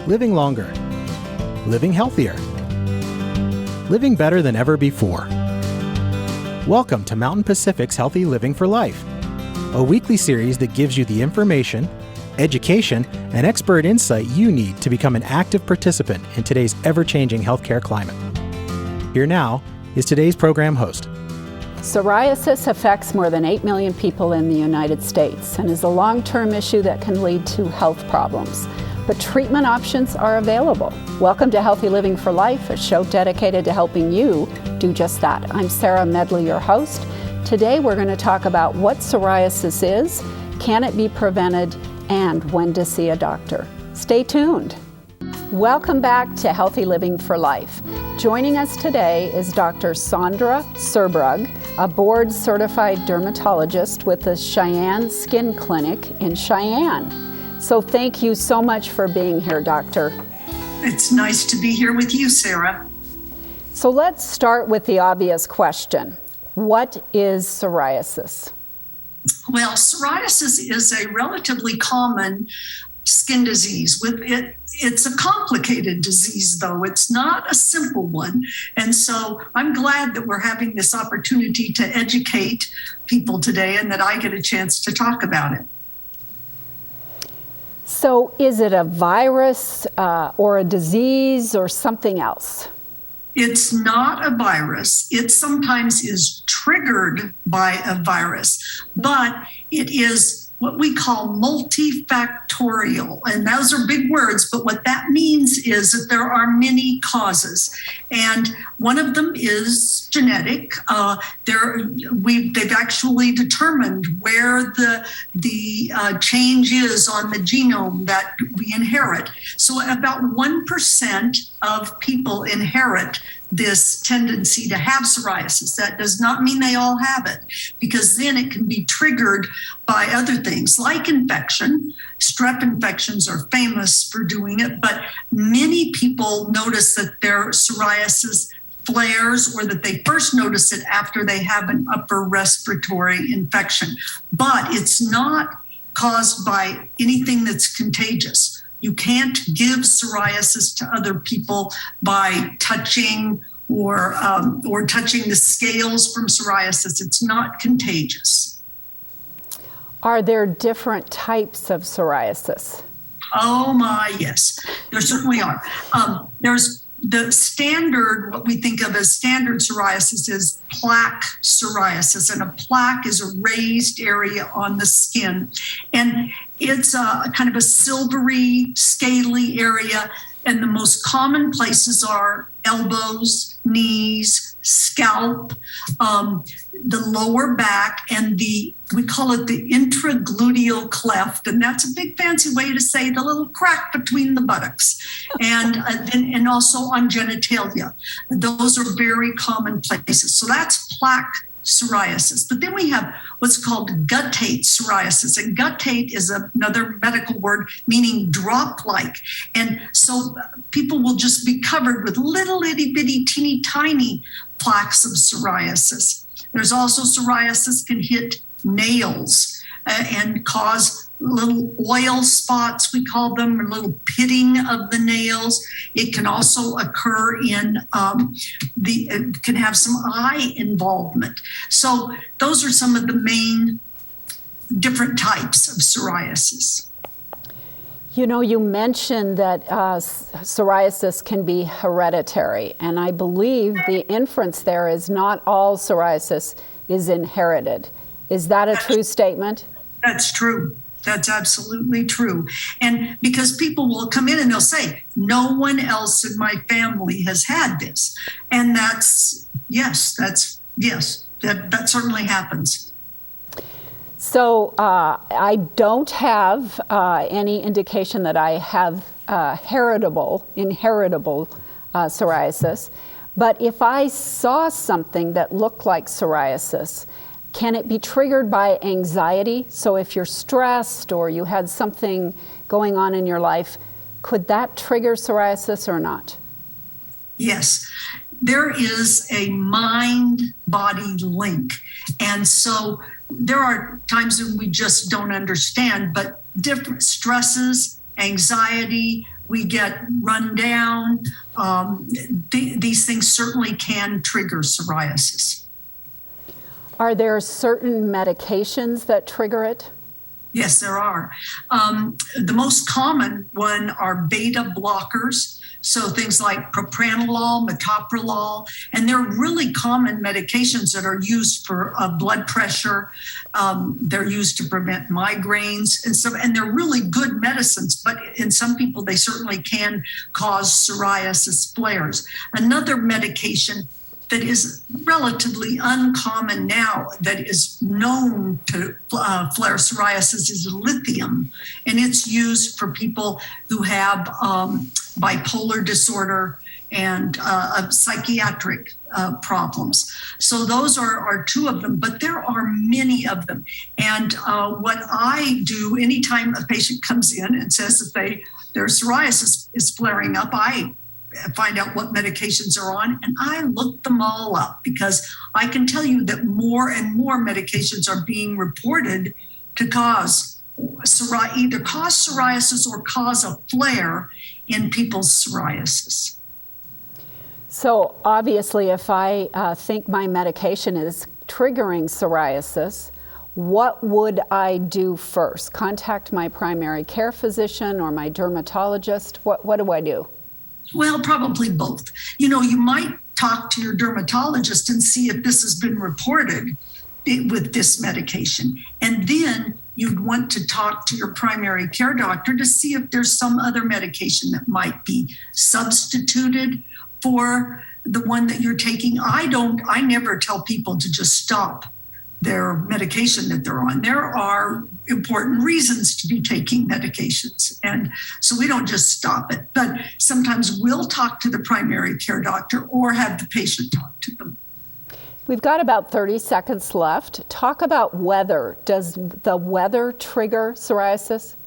living longer, living healthier, living better than ever before. Welcome to Mountain Pacific's Healthy Living for Life, a weekly series that gives you the information, education, and expert insight you need to become an active participant in today's ever-changing healthcare climate. Here now is today's program host. Psoriasis affects more than 8 million people in the United States and is a long-term issue that can lead to health problems. But treatment options are available. Welcome to Healthy Living for Life, a show dedicated to helping you do just that. I'm Sarah Medley, your host. Today we're going to talk about what psoriasis is, can it be prevented, and when to see a doctor. Stay tuned. Welcome back to Healthy Living for Life. Joining us today is Dr. Sandra Serbrug, a board-certified dermatologist with the Cheyenne Skin Clinic in Cheyenne. So thank you so much for being here, Doctor. It's nice to be here with you, Sarah. So let's start with the obvious question. What is psoriasis? Well, psoriasis is a relatively common skin disease. It's a complicated disease, though. It's not a simple one. And so I'm glad that we're having this opportunity to educate people today and that I get a chance to talk about it. So is it a virus or a disease or something else? It's not a virus. It sometimes is triggered by a virus, but it is what we call multifactorial. And those are big words, but what that means is that there are many causes. And one of them is genetic. They've actually determined where the change is on the genome that we inherit. So about 1% of people inherit this tendency to have psoriasis. That does not mean they all have it, because then it can be triggered by other things like infection. Strep infections are famous for doing it, but many people notice that their psoriasis flares or that they first notice it after they have an upper respiratory infection. But it's not caused by anything that's contagious. You can't give psoriasis to other people by touching or touching the scales from psoriasis. It's not contagious. Are there different types of psoriasis? Oh my, yes, there certainly are. There's the standard, what we think of as standard psoriasis is plaque psoriasis, and a plaque is a raised area on the skin. And it's a kind of a silvery, scaly area, and the most common places are elbows, knees, scalp, the lower back, and we call it the intragluteal cleft, and that's a big fancy way to say the little crack between the buttocks, and also on genitalia. Those are very common places. So that's plaque psoriasis. But then we have what's called guttate psoriasis, and guttate is another medical word meaning drop-like. And so people will just be covered with little itty bitty teeny tiny plaques of psoriasis. There's also psoriasis can hit nails and cause little oil spots, we call them, or little pitting of the nails. It can also occur in it can have some eye involvement. So those are some of the main different types of psoriasis. You know, you mentioned that psoriasis can be hereditary, and I believe the inference there is not all psoriasis is inherited. Is that a true statement? That's true. That's absolutely true. And because people will come in and they'll say, no one else in my family has had this. And that certainly happens. So I don't have any indication that I have inheritable psoriasis. But if I saw something that looked like psoriasis, can it be triggered by anxiety? So if you're stressed or you had something going on in your life, could that trigger psoriasis or not? Yes, there is a mind-body link. And so there are times when we just don't understand, but different stresses, anxiety, we get run down. These things certainly can trigger psoriasis. Are there certain medications that trigger it? Yes, there are. The most common one are beta blockers. So things like propranolol, metoprolol, and they're really common medications that are used for blood pressure. They're used to prevent migraines, and they're really good medicines. But in some people, they certainly can cause psoriasis flares. Another medication that is relatively uncommon now that is known to flare psoriasis is lithium, and it's used for people who have bipolar disorder and psychiatric problems. So those are two of them, but there are many of them. And what I do anytime a patient comes in and says that their psoriasis is flaring up, I find out what medications are on, and I look them all up, because I can tell you that more and more medications are being reported to either cause psoriasis or cause a flare in people's psoriasis. So obviously, if I think my medication is triggering psoriasis, what would I do first? Contact my primary care physician or my dermatologist? What do I do? Well, probably both. You might talk to your dermatologist and see if this has been reported with this medication. And then you'd want to talk to your primary care doctor to see if there's some other medication that might be substituted for the one that you're taking. I never tell people to just stop their medication that they're on. There are important reasons to be taking medications, and so we don't just stop it. But sometimes we'll talk to the primary care doctor or have the patient talk to them. We've got about 30 seconds left. Talk about weather. Does the weather trigger psoriasis?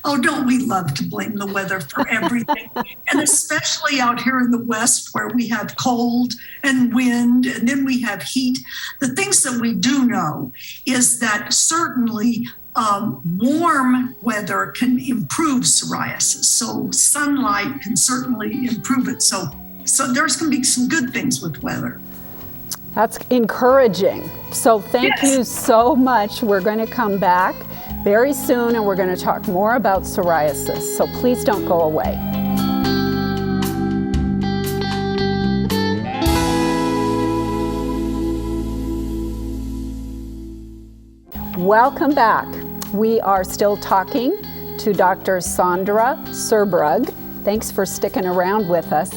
Oh, don't we love to blame the weather for everything? And especially out here in the West, where we have cold and wind, and then we have heat. The things that we do know is that certainly warm weather can improve psoriasis. So sunlight can certainly improve it. So there's going to be some good things with weather. That's encouraging. So thank you so much. We're going to come back very soon, and we're going to talk more about psoriasis. So please don't go away. Welcome back. We are still talking to Dr. Sandra Serbrug. Thanks for sticking around with us.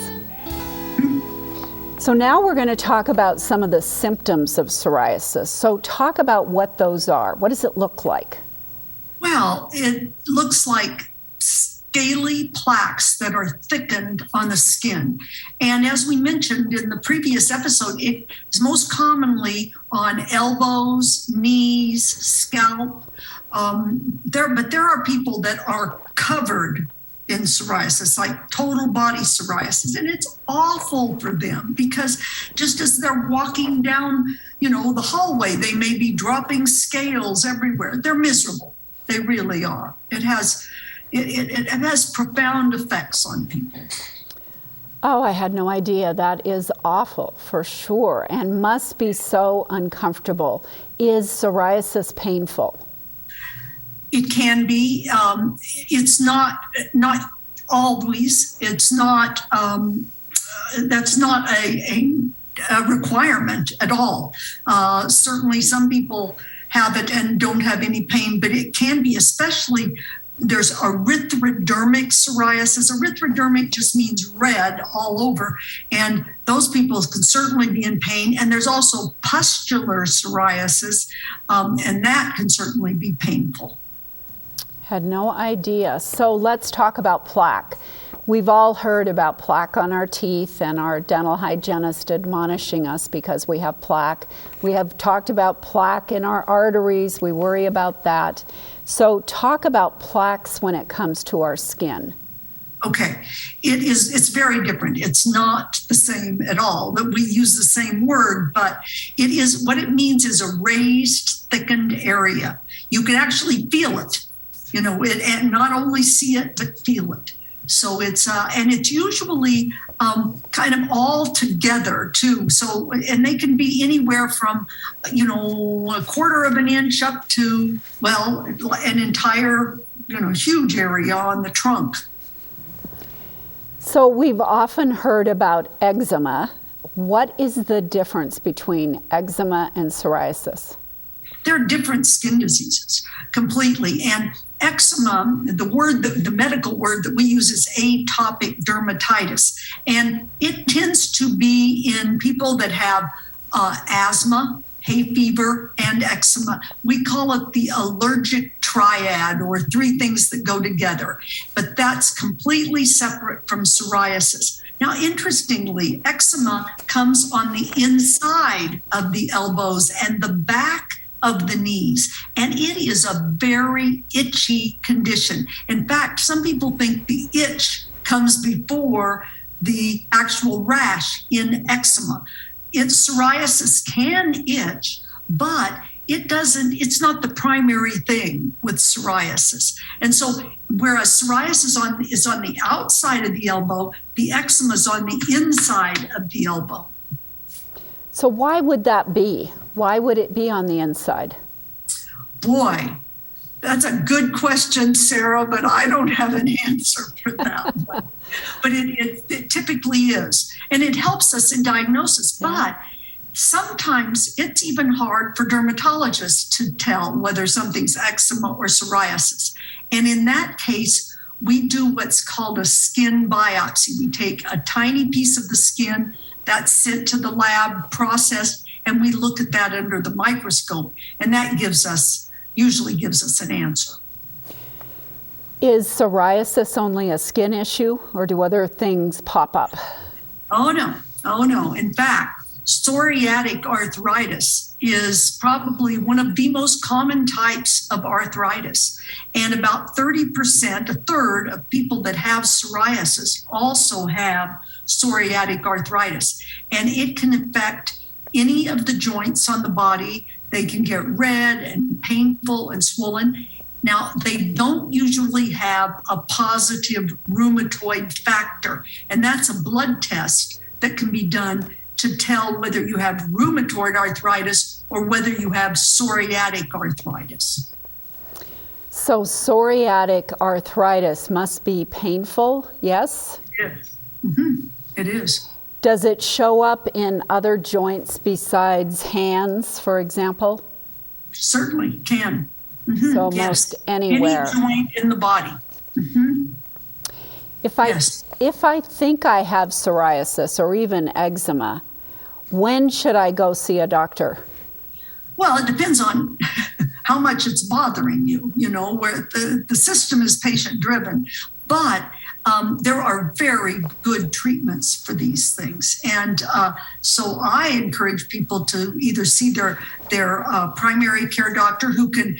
So now we're going to talk about some of the symptoms of psoriasis. So talk about what those are. What does it look like? Well, it looks like scaly plaques that are thickened on the skin. And as we mentioned in the previous episode, it is most commonly on elbows, knees, scalp. But there are people that are covered in psoriasis, like total body psoriasis. And it's awful for them, because just as they're walking down, the hallway, they may be dropping scales everywhere. They're miserable. They really are. It has profound effects on people. Oh, I had no idea. That is awful for sure, and must be so uncomfortable. Is psoriasis painful? It can be. It's not always. It's not. That's not a requirement at all. Certainly, some people have it and don't have any pain, but it can be, especially. There's erythrodermic psoriasis. Erythrodermic just means red all over, and those people can certainly be in pain. And there's also pustular psoriasis, and that can certainly be painful. Had no idea. So let's talk about plaque. We've all heard about plaque on our teeth and our dental hygienist admonishing us because we have plaque. We have talked about plaque in our arteries. We worry about that. So talk about plaques when it comes to our skin. Okay, it's very different. It's not the same at all, that we use the same word, but it is, what it means is a raised, thickened area. You can actually feel it, and not only see it, but feel it. So it's and it's usually kind of all together too. So, and they can be anywhere from, a quarter of an inch up to, well, an entire, huge area on the trunk. So we've often heard about eczema. What is the difference between eczema and psoriasis? They're different skin diseases completely. And eczema, the medical word that we use is atopic dermatitis. And it tends to be in people that have asthma, hay fever, and eczema. We call it the allergic triad, or three things that go together. But that's completely separate from psoriasis. Now, interestingly, eczema comes on the inside of the elbows and the back of the knees, and it is a very itchy condition. In fact, some people think the itch comes before the actual rash in eczema. Psoriasis can itch, but it's not the primary thing with psoriasis. And so whereas psoriasis is on the outside of the elbow, the eczema is on the inside of the elbow. So why would that be? Why would it be on the inside? Boy, that's a good question, Sarah, but I don't have an answer for that. But it typically is. And it helps us in diagnosis. But sometimes it's even hard for dermatologists to tell whether something's eczema or psoriasis. And in that case, we do what's called a skin biopsy. We take a tiny piece of the skin that's sent to the lab, processed, and we look at that under the microscope. And that usually gives us an answer. Is psoriasis only a skin issue, or do other things pop up? Oh, no. In fact, psoriatic arthritis is probably one of the most common types of arthritis. And about 30%, a third of people that have psoriasis also have psoriatic arthritis. And it can affect any of the joints on the body. They can get red and painful and swollen. Now, they don't usually have a positive rheumatoid factor, and that's a blood test that can be done to tell whether you have rheumatoid arthritis or whether you have psoriatic arthritis. So psoriatic arthritis must be painful, yes? Yes. Mm-hmm. It is. Does it show up in other joints besides hands, for example? Certainly can. Mm-hmm. So most anywhere. Any joint in the body. Mm-hmm. If I think I have psoriasis or even eczema, when should I go see a doctor? Well, it depends on how much it's bothering you, where the system is patient driven. But there are very good treatments for these things. And so I encourage people to either see their primary care doctor, who can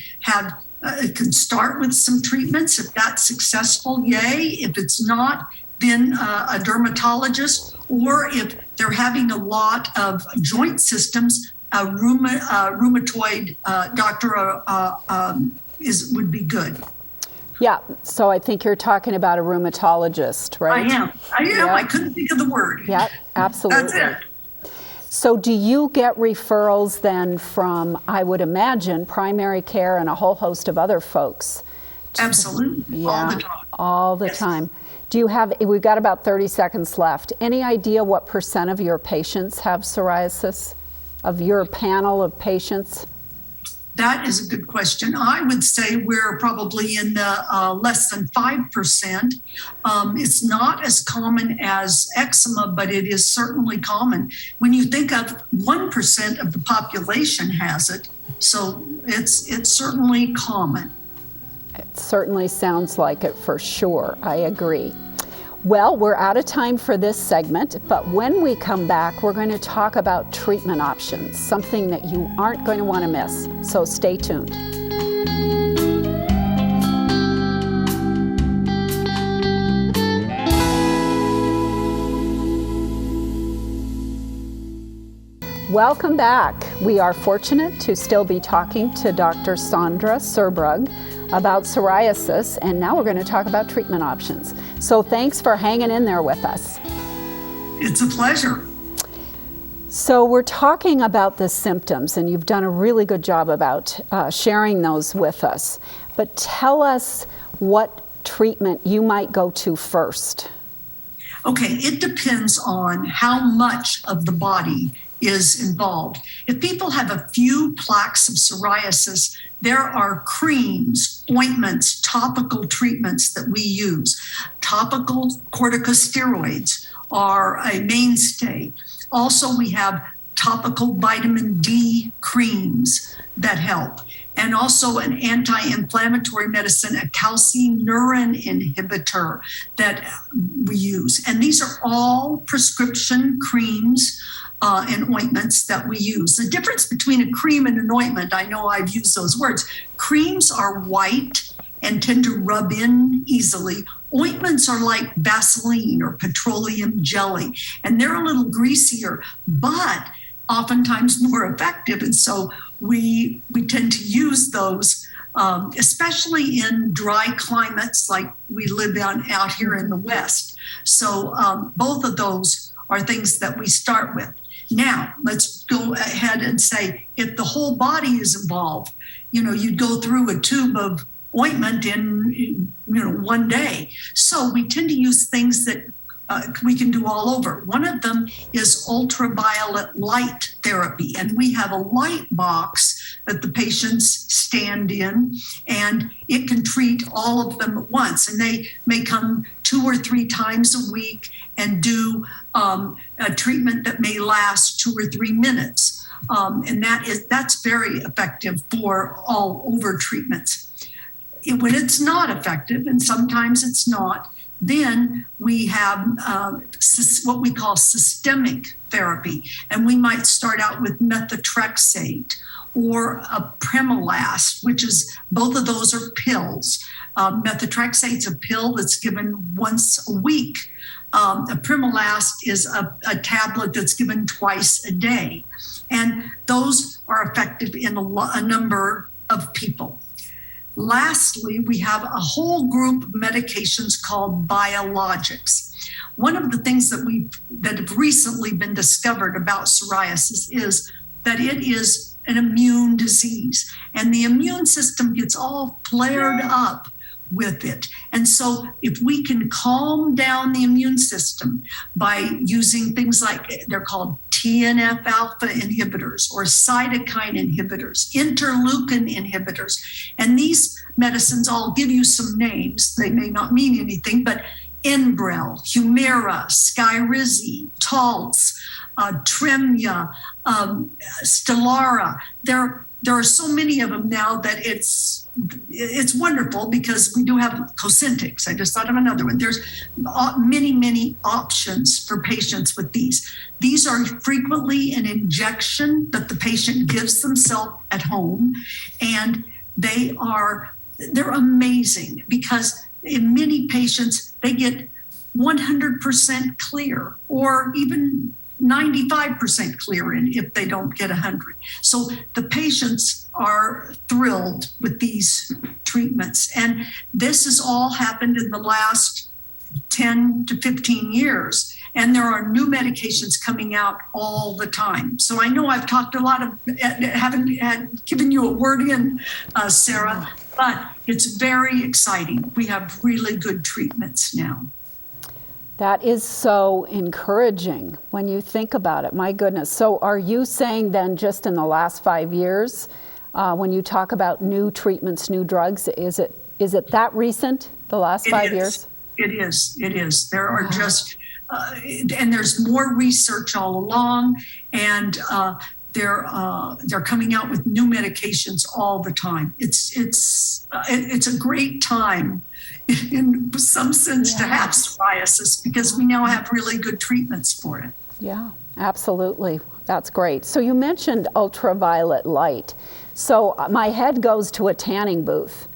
start with some treatments. If that's successful, yay. If it's not, then a dermatologist, or if they're having a lot of joint systems, a rheumatoid doctor would be good. Yeah, so I think you're talking about a rheumatologist, right? I am. Yep. I couldn't think of the word. Yeah, absolutely. That's it. So do you get referrals then from, I would imagine, primary care and a whole host of other folks? Absolutely. Yeah, all the time. All the time. We've got about 30 seconds left. Any idea what % of your patients have psoriasis, of your panel of patients? That is a good question. I would say we're probably in the less than 5%. It's not as common as eczema, but it is certainly common. When you think of 1% of the population has it, so it's certainly common. It certainly sounds like it for sure. I agree. Well, we're out of time for this segment, but when we come back, we're going to talk about treatment options, something that you aren't going to want to miss. So stay tuned. Welcome back. We are fortunate to still be talking to Dr. Sandra Serbrug about psoriasis, and now we're going to talk about treatment options. So thanks for hanging in there with us. It's a pleasure. So we're talking about the symptoms, and you've done a really good job about sharing those with us. But tell us what treatment you might go to first. Okay, it depends on how much of the body is involved. If people have a few plaques of psoriasis, there are creams, ointments, topical treatments that we use. Topical corticosteroids are a mainstay. Also, we have topical vitamin D creams that help. And also an anti-inflammatory medicine, a calcineurin inhibitor that we use. And these are all prescription creams and ointments that we use. The difference between a cream and an ointment, I know I've used those words. Creams are white and tend to rub in easily. Ointments are like Vaseline or petroleum jelly, and they're a little greasier, but oftentimes more effective. And so we tend to use those, especially in dry climates like we live out here in the West. So both of those are things that we start with. Now, let's go ahead and say if the whole body is involved, you'd go through a tube of ointment in one day. So we tend to use things that we can do all over. One of them is ultraviolet light therapy, and we have a light box that the patients stand in, and it can treat all of them at once. And they may come 2 or 3 times a week and do a treatment that may last 2 or 3 minutes. And that's very effective for all over treatments. When it's not effective, and sometimes it's not, then we have what we call systemic therapy. And we might start out with methotrexate or a Premolast, which is, both of those are pills. Methotrexate's a pill that's given once a week. A Premolast is a tablet that's given twice a day. And those are effective in a number of people. Lastly, we have a whole group of medications called biologics. One of the things that have recently been discovered about psoriasis is that it is an immune disease, and the immune system gets all flared up with it. And so if we can calm down the immune system by using things like, they're called TNF alpha inhibitors or cytokine inhibitors, interleukin inhibitors. And these medicines, I'll give you some names. They may not mean anything, but Enbrel, Humira, Skyrizi, Taltz, Tremia, Stelara. There are so many of them now that it's wonderful, because we do have Cosentyx. I just thought of another one. There's many, many options for patients with these. These are frequently an injection that the patient gives themselves at home, and they're amazing, because in many patients they get 100% clear, or even 95% clear if they don't get 100. So the patients are thrilled with these treatments. And this has all happened in the last 10 to 15 years. And there are new medications coming out all the time. So I know I've talked a lot haven't given you a word in, Sarah, but it's very exciting. We have really good treatments now. That is so encouraging when you think about it. My goodness. So are you saying then, just in the last 5 years, when you talk about new treatments, new drugs, is it that recent, the last 5 years? It is. There are just, and there's more research all along, and they're coming out with new medications all the time. It's a great time in some sense to have psoriasis, because we now have really good treatments for it. Yeah, absolutely. That's great. So you mentioned ultraviolet light. So my head goes to a tanning booth.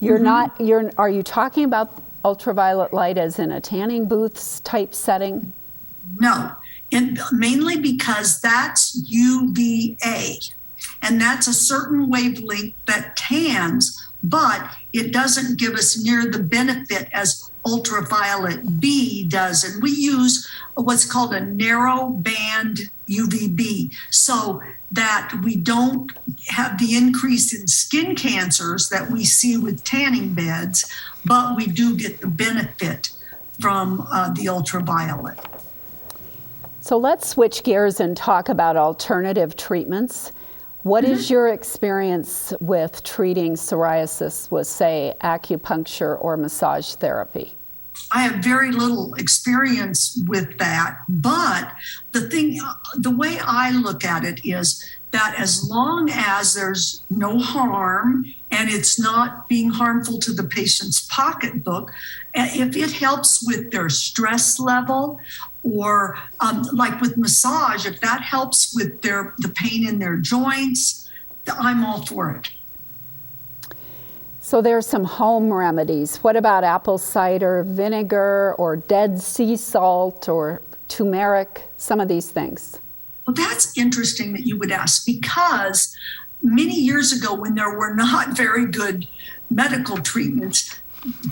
Are you talking about ultraviolet light as in a tanning booth type setting? No, mainly because that's UVA, and that's a certain wavelength that tans, but it doesn't give us near the benefit as ultraviolet B does. And we use what's called a narrow band UVB so that we don't have the increase in skin cancers that we see with tanning beds, but we do get the benefit from the ultraviolet. So let's switch gears and talk about alternative treatments. What is your experience with treating psoriasis with, say, acupuncture or massage therapy? I have very little experience with that, but the way I look at it is that as long as there's no harm and it's not being harmful to the patient's pocketbook, if it helps with their stress level, or like with massage, if that helps with the pain in their joints, I'm all for it. So there's some home remedies. What about apple cider vinegar or Dead Sea salt or turmeric, some of these things? Well, that's interesting that you would ask, because many years ago when there were not very good medical treatments,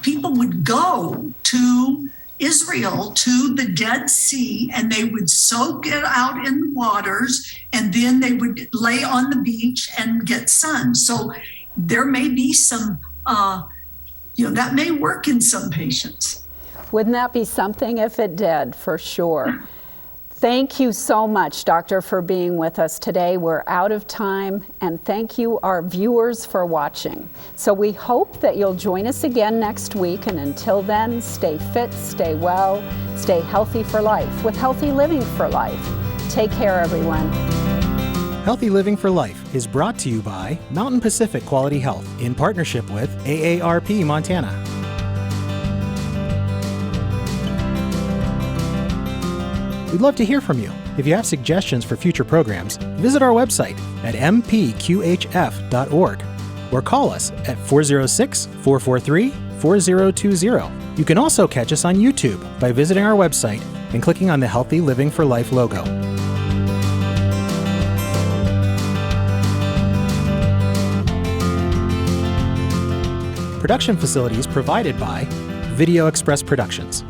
people would go to Israel, to the Dead Sea, and they would soak it out in the waters, and then they would lay on the beach and get sun. So there may be some, that may work in some patients. Wouldn't that be something if it did, for sure? Thank you so much, Doctor, for being with us today. We're out of time, and thank you, our viewers, for watching. So we hope that you'll join us again next week, and until then, stay fit, stay well, stay healthy for life with Healthy Living for Life. Take care, everyone. Healthy Living for Life is brought to you by Mountain Pacific Quality Health in partnership with AARP Montana. We'd love to hear from you. If you have suggestions for future programs, visit our website at mpqhf.org or call us at 406-443-4020. You can also catch us on YouTube by visiting our website and clicking on the Healthy Living for Life logo. Production facilities provided by Video Express Productions.